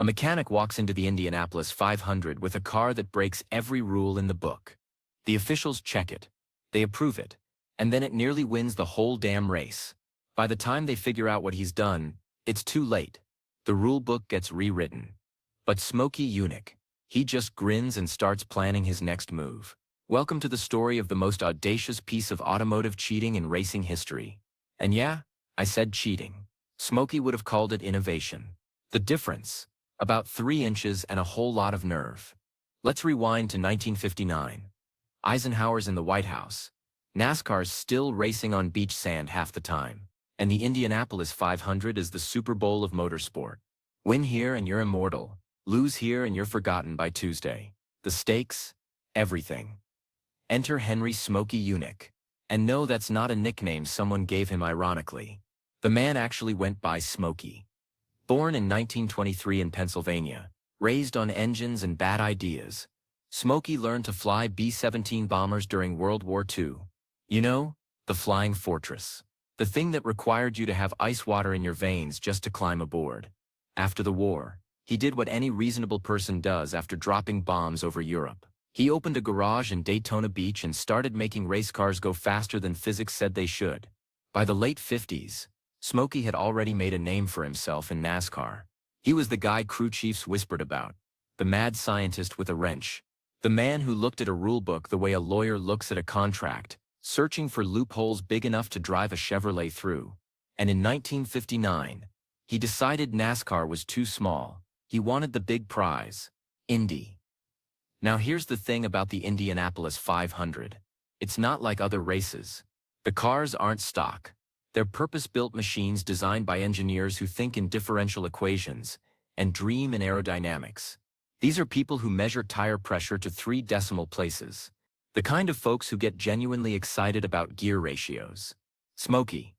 A mechanic walks into the Indianapolis 500 with a car that breaks every rule in the book. The officials check it, they approve it, and then it nearly wins the whole damn race. By the time they figure out what he's done, it's too late. The rule book gets rewritten. But Smokey Yunick, he just grins and starts planning his next move. Welcome to the story of the most audacious piece of automotive cheating in racing history. And yeah, I said cheating. Smokey would have called it innovation. The difference? About 3 inches and a whole lot of nerve. Let's rewind to 1959. Eisenhower's in the White House. NASCAR's still racing on beach sand half the time. And the Indianapolis 500 is the Super Bowl of motorsport. Win here and you're immortal. Lose here and you're forgotten by Tuesday. The stakes? Everything. Enter Henry Smokey Yunick. And no, that's not a nickname someone gave him ironically. The man actually went by Smokey. Born in 1923 in Pennsylvania, raised on engines and bad ideas, Smokey learned to fly B-17 bombers during World War II. You know, the flying fortress. The thing that required you to have ice water in your veins just to climb aboard. After the war, he did what any reasonable person does after dropping bombs over Europe. He opened a garage in Daytona Beach and started making race cars go faster than physics said they should. By the late 50s, Smokey had already made a name for himself in NASCAR. He was the guy crew chiefs whispered about, the mad scientist with a wrench, the man who looked at a rulebook the way a lawyer looks at a contract, searching for loopholes big enough to drive a Chevrolet through. And in 1959, he decided NASCAR was too small. He wanted the big prize, Indy. Now here's the thing about the Indianapolis 500. It's not like other races. The cars aren't stock. They're purpose-built machines designed by engineers who think in differential equations and dream in aerodynamics. These are people who measure tire pressure to 3 decimal places. The kind of folks who get genuinely excited about gear ratios. Smokey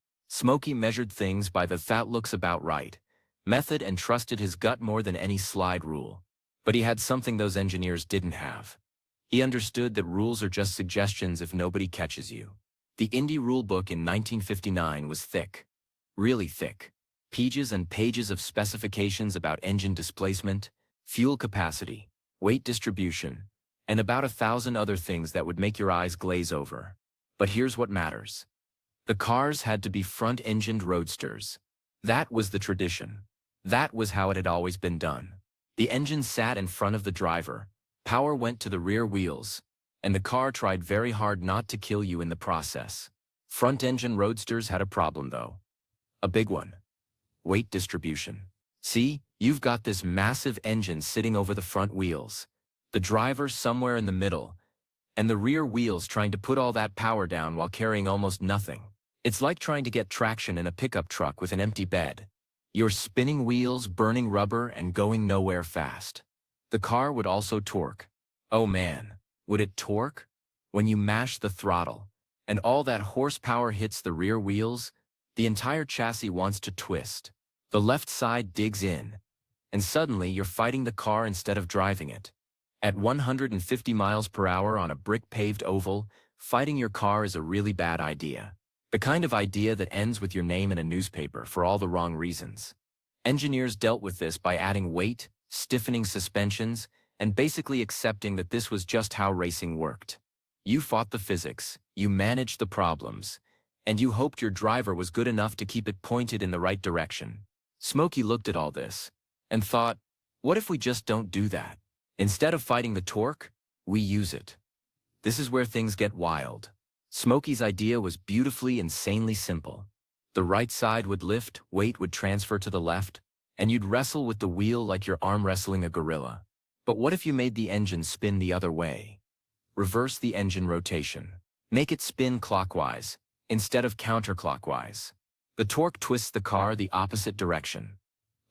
measured things by the "that looks about right" method and trusted his gut more than any slide rule. But he had something those engineers didn't have. He understood that rules are just suggestions if nobody catches you. The Indy rulebook in 1959 was thick. Really thick. Pages and pages of specifications about engine displacement, fuel capacity, weight distribution, and about 1,000 other things that would make your eyes glaze over. But here's what matters. The cars had to be front-engined roadsters. That was the tradition. That was how it had always been done. The engine sat in front of the driver, power went to the rear wheels, and the car tried very hard not to kill you in the process. Front-engine roadsters had a problem though. A big one. Weight distribution. See, you've got this massive engine sitting over the front wheels, the driver somewhere in the middle, and the rear wheels trying to put all that power down while carrying almost nothing. It's like trying to get traction in a pickup truck with an empty bed. You're spinning wheels, burning rubber, and going nowhere fast. The car would also torque. Oh man, would it torque? When you mash the throttle, and all that horsepower hits the rear wheels, the entire chassis wants to twist. The left side digs in, and suddenly you're fighting the car instead of driving it. At 150 miles per hour on a brick-paved oval, fighting your car is a really bad idea. The kind of idea that ends with your name in a newspaper for all the wrong reasons. Engineers dealt with this by adding weight, stiffening suspensions, and basically accepting that this was just how racing worked. You fought the physics, you managed the problems, and you hoped your driver was good enough to keep it pointed in the right direction. Smokey looked at all this and thought, what if we just don't do that? Instead of fighting the torque, we use it. This is where things get wild. Smokey's idea was beautifully, insanely simple. The right side would lift, weight would transfer to the left, and you'd wrestle with the wheel like you're arm wrestling a gorilla. But what if you made the engine spin the other way? Reverse the engine rotation. Make it spin clockwise, instead of counterclockwise. The torque twists the car the opposite direction.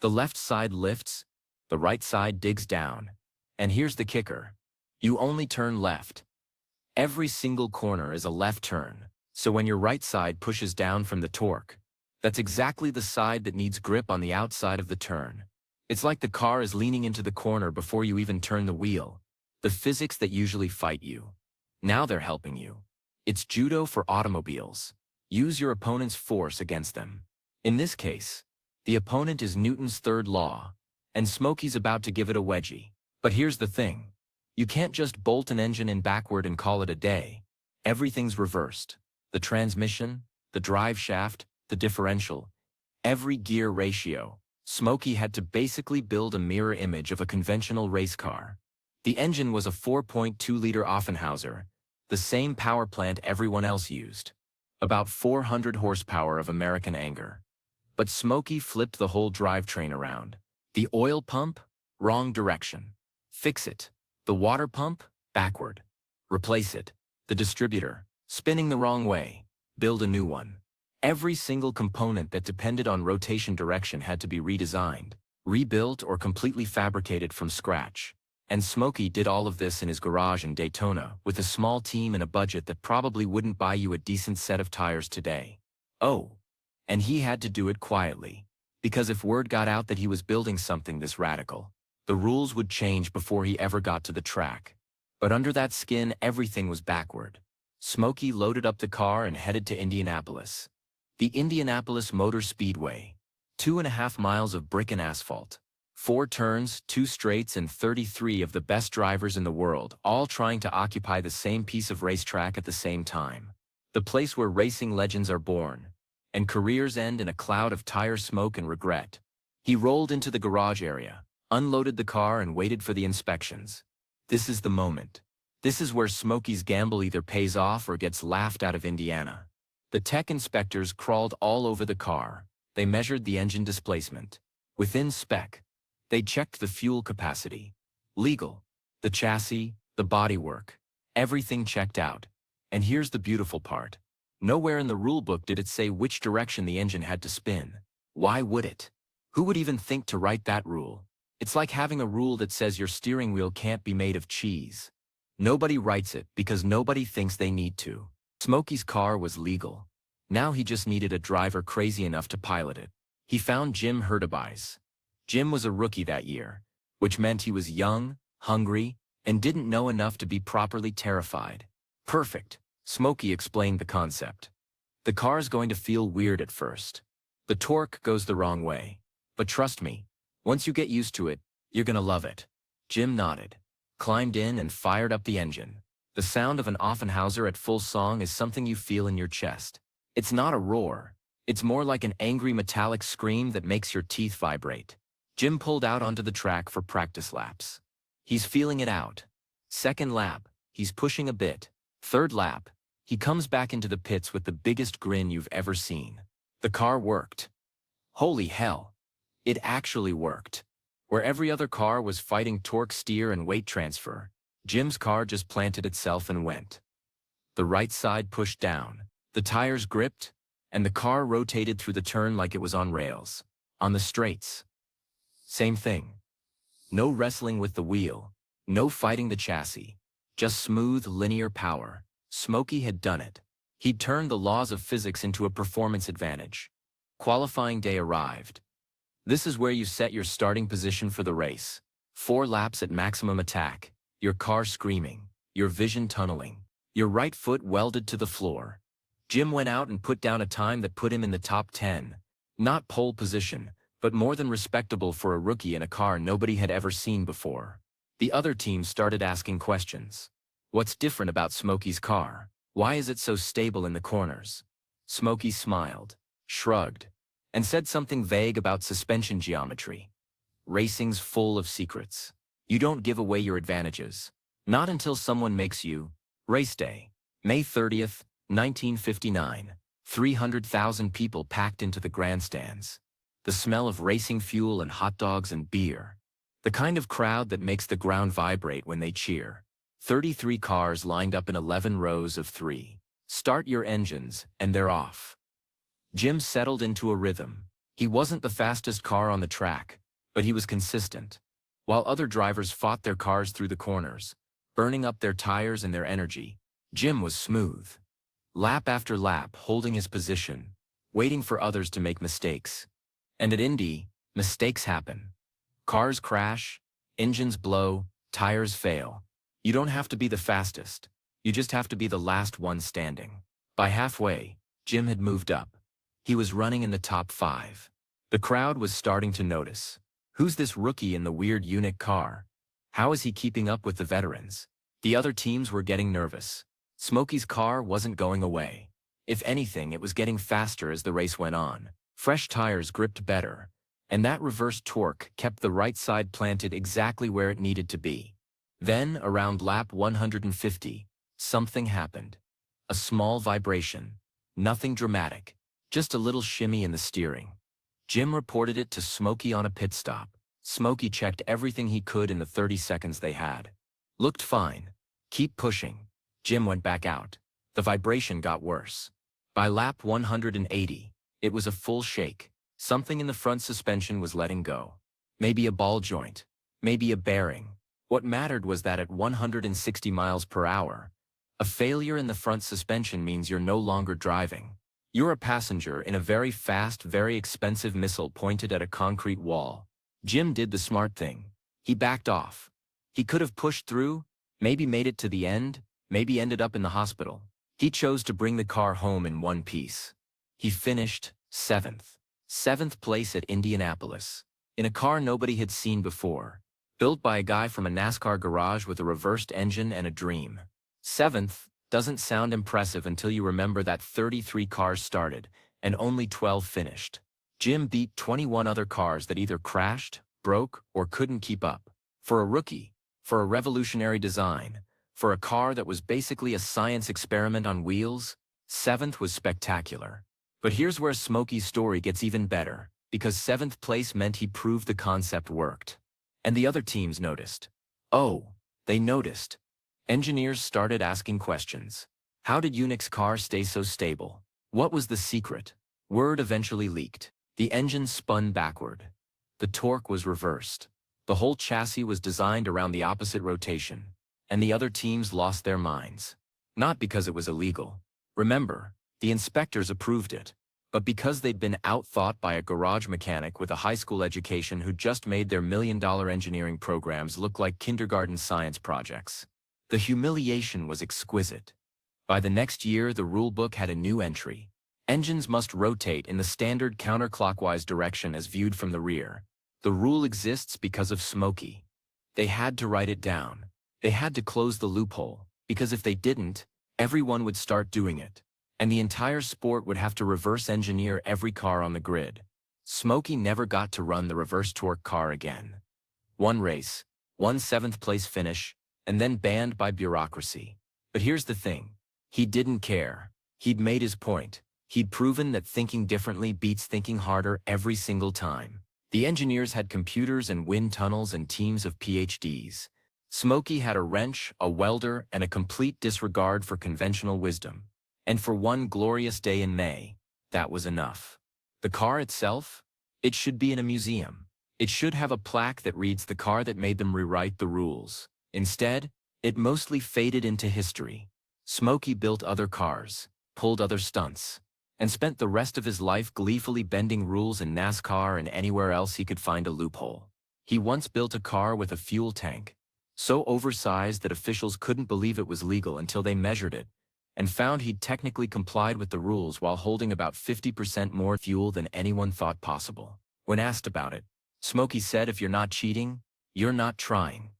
The left side lifts, the right side digs down. And here's the kicker. You only turn left. Every single corner is a left turn, so when your right side pushes down from the torque, that's exactly the side that needs grip on the outside of the turn. It's like the car is leaning into the corner before you even turn the wheel. The physics that usually fight you. Now they're helping you. It's judo for automobiles. Use your opponent's force against them. In this case, the opponent is Newton's third law, and Smokey's about to give it a wedgie. But here's the thing. You can't just bolt an engine in backward and call it a day. Everything's reversed. The transmission, the drive shaft, the differential, every gear ratio. Smokey had to basically build a mirror image of a conventional race car. The engine was a 4.2-liter Offenhauser, the same power plant everyone else used. About 400 horsepower of American anger. But Smokey flipped the whole drivetrain around. The oil pump? Wrong direction. Fix it. The water pump? Backward. Replace it. The distributor? Spinning the wrong way. Build a new one. Every single component that depended on rotation direction had to be redesigned, rebuilt, or completely fabricated from scratch. And Smokey did all of this in his garage in Daytona with a small team and a budget that probably wouldn't buy you a decent set of tires today. Oh, and he had to do it quietly, because if word got out that he was building something this radical, the rules would change before he ever got to the track. But under that skin, everything was backward. Smokey loaded up the car and headed to Indianapolis. The Indianapolis Motor Speedway. 2.5 miles of brick and asphalt. 4 turns, 2 straights, and 33 of the best drivers in the world, all trying to occupy the same piece of racetrack at the same time. The place where racing legends are born, and careers end in a cloud of tire smoke and regret. He rolled into the garage area, unloaded the car, and waited for the inspections. This is the moment. This is where Smokey's gamble either pays off or gets laughed out of Indiana. The tech inspectors crawled all over the car. They measured the engine displacement. Within spec. They checked the fuel capacity. Legal. The chassis, the bodywork. Everything checked out. And here's the beautiful part. Nowhere in the rulebook did it say which direction the engine had to spin. Why would it? Who would even think to write that rule? It's like having a rule that says your steering wheel can't be made of cheese. Nobody writes it because nobody thinks they need to. Smokey's car was legal. Now he just needed a driver crazy enough to pilot it. He found Jim Hurtubise. Jim was a rookie that year, which meant he was young, hungry, and didn't know enough to be properly terrified. Perfect. Smokey explained the concept. The car's going to feel weird at first. The torque goes the wrong way. But trust me, once you get used to it, you're gonna love it. Jim nodded, climbed in, and fired up the engine. The sound of an Offenhauser at full song is something you feel in your chest. It's not a roar. It's more like an angry metallic scream that makes your teeth vibrate. Jim pulled out onto the track for practice laps. He's feeling it out. Second lap, he's pushing a bit. Third lap, he comes back into the pits with the biggest grin you've ever seen. The car worked. Holy hell. It actually worked. Where every other car was fighting torque steer and weight transfer, Jim's car just planted itself and went. The right side pushed down, the tires gripped, and the car rotated through the turn like it was on rails. On the straights, same thing. No wrestling with the wheel, no fighting the chassis, just smooth, linear power. Smokey had done it. He'd turned the laws of physics into a performance advantage. Qualifying day arrived. This is where you set your starting position for the race. 4 laps at maximum attack, your car screaming, your vision tunneling, your right foot welded to the floor. Jim went out and put down a time that put him in the top 10. Not pole position, but more than respectable for a rookie in a car nobody had ever seen before. The other team started asking questions. What's different about Smokey's car? Why is it so stable in the corners? Smokey smiled, shrugged, and said something vague about suspension geometry. Racing's full of secrets. You don't give away your advantages. Not until someone makes you. Race day, May 30th, 1959. 300,000 people packed into the grandstands. The smell of racing fuel and hot dogs and beer. The kind of crowd that makes the ground vibrate when they cheer. 33 cars lined up in 11 rows of 3. Start your engines, and they're off. Jim settled into a rhythm. He wasn't the fastest car on the track, but he was consistent. While other drivers fought their cars through the corners, burning up their tires and their energy, Jim was smooth. Lap after lap, holding his position, waiting for others to make mistakes. And at Indy, mistakes happen. Cars crash, engines blow, tires fail. You don't have to be the fastest. You just have to be the last one standing. By halfway, Jim had moved up. He was running in the top 5. The crowd was starting to notice. Who's this rookie in the weird Yunick car? How is he keeping up with the veterans? The other teams were getting nervous. Smokey's car wasn't going away. If anything, it was getting faster as the race went on. Fresh tires gripped better, and that reverse torque kept the right side planted exactly where it needed to be. Then, around lap 150, something happened. A small vibration. Nothing dramatic, just a little shimmy in the steering. Jim reported it to Smokey on a pit stop. Smokey checked everything he could in the 30 seconds they had. Looked fine. Keep pushing. Jim went back out. The vibration got worse. By lap 180, it was a full shake. Something in the front suspension was letting go. Maybe a ball joint. Maybe a bearing. What mattered was that at 160 miles per hour, a failure in the front suspension means you're no longer driving. You're a passenger in a very fast, very expensive missile pointed at a concrete wall. Jim did the smart thing. He backed off. He could have pushed through, maybe made it to the end, maybe ended up in the hospital. He chose to bring the car home in one piece. He finished 7th. 7th place at Indianapolis. In a car nobody had seen before. Built by a guy from a NASCAR garage with a reversed engine and a dream. 7th doesn't sound impressive until you remember that 33 cars started and only 12 finished. Jim beat 21 other cars that either crashed, broke, or couldn't keep up. For a rookie, for a revolutionary design, for a car that was basically a science experiment on wheels, 7th was spectacular. But here's where Smokey's story gets even better, because 7th place meant he proved the concept worked. And the other teams noticed. Oh, they noticed. Engineers started asking questions. How did Yunick's car stay so stable? What was the secret? Word eventually leaked. The engine spun backward. The torque was reversed. The whole chassis was designed around the opposite rotation. And the other teams lost their minds. Not because it was illegal. Remember, the inspectors approved it. But because they'd been outthought by a garage mechanic with a high school education who just made their million-dollar engineering programs look like kindergarten science projects. The humiliation was exquisite. By the next year, the rulebook had a new entry. Engines must rotate in the standard counterclockwise direction as viewed from the rear. The rule exists because of Smokey. They had to write it down. They had to close the loophole, because if they didn't, everyone would start doing it. And the entire sport would have to reverse engineer every car on the grid. Smokey never got to run the reverse torque car again. One race, one 7th place finish, and then banned by bureaucracy. But here's the thing. He didn't care. He'd made his point. He'd proven that thinking differently beats thinking harder every single time. The engineers had computers and wind tunnels and teams of PhDs. Smokey had a wrench, a welder, and a complete disregard for conventional wisdom. And for one glorious day in May, that was enough. The car itself? It should be in a museum. It should have a plaque that reads the car that made them rewrite the rules. Instead, it mostly faded into history. Smokey built other cars, pulled other stunts, and spent the rest of his life gleefully bending rules in NASCAR and anywhere else he could find a loophole. He once built a car with a fuel tank, so oversized that officials couldn't believe it was legal until they measured it, and found he'd technically complied with the rules while holding about 50% more fuel than anyone thought possible. When asked about it, Smokey said, "If you're not cheating, you're not trying."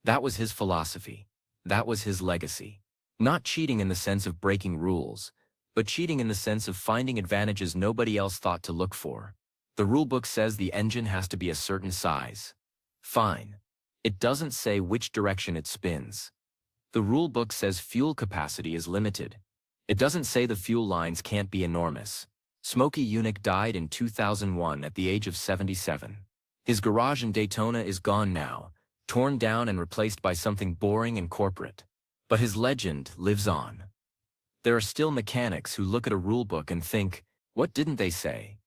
That was his philosophy. That was his legacy. Not cheating in the sense of breaking rules, but cheating in the sense of finding advantages nobody else thought to look for. The rulebook says the engine has to be a certain size. Fine. It doesn't say which direction it spins. The rulebook says fuel capacity is limited. It doesn't say the fuel lines can't be enormous. Smokey Yunick died in 2001 at the age of 77. His garage in Daytona is gone now, torn down and replaced by something boring and corporate. But his legend lives on. There are still mechanics who look at a rulebook and think, what didn't they say?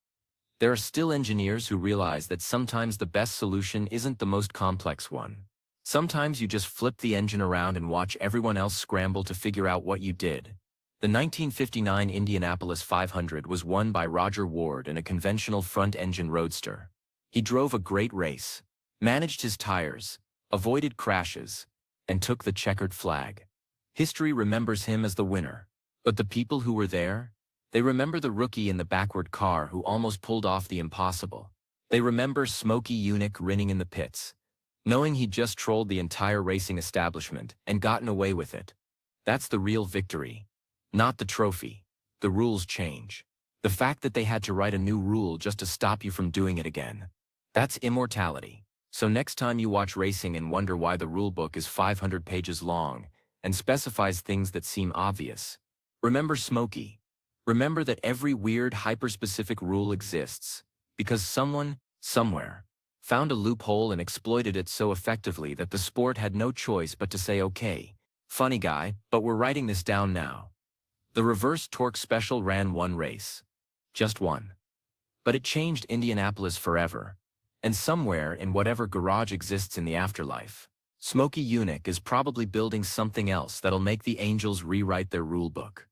There are still engineers who realize that sometimes the best solution isn't the most complex one. Sometimes you just flip the engine around and watch everyone else scramble to figure out what you did. The 1959 Indianapolis 500 was won by Roger Ward in a conventional front-engine roadster. He drove a great race, managed his tires, avoided crashes, and took the checkered flag. History remembers him as the winner. But the people who were there? They remember the rookie in the backward car who almost pulled off the impossible. They remember Smokey Yunick grinning in the pits, knowing he'd just trolled the entire racing establishment and gotten away with it. That's the real victory. Not the trophy. The rules change. The fact that they had to write a new rule just to stop you from doing it again. That's immortality. So next time you watch racing and wonder why the rulebook is 500 pages long and specifies things that seem obvious, remember Smokey. Remember that every weird, hyper-specific rule exists because someone, somewhere, found a loophole and exploited it so effectively that the sport had no choice but to say, okay, funny guy, but we're writing this down now. The Reverse Torque Special ran one race. Just one. But it changed Indianapolis forever. And somewhere in whatever garage exists in the afterlife, Smokey Yunick is probably building something else that'll make the Angels rewrite their rulebook.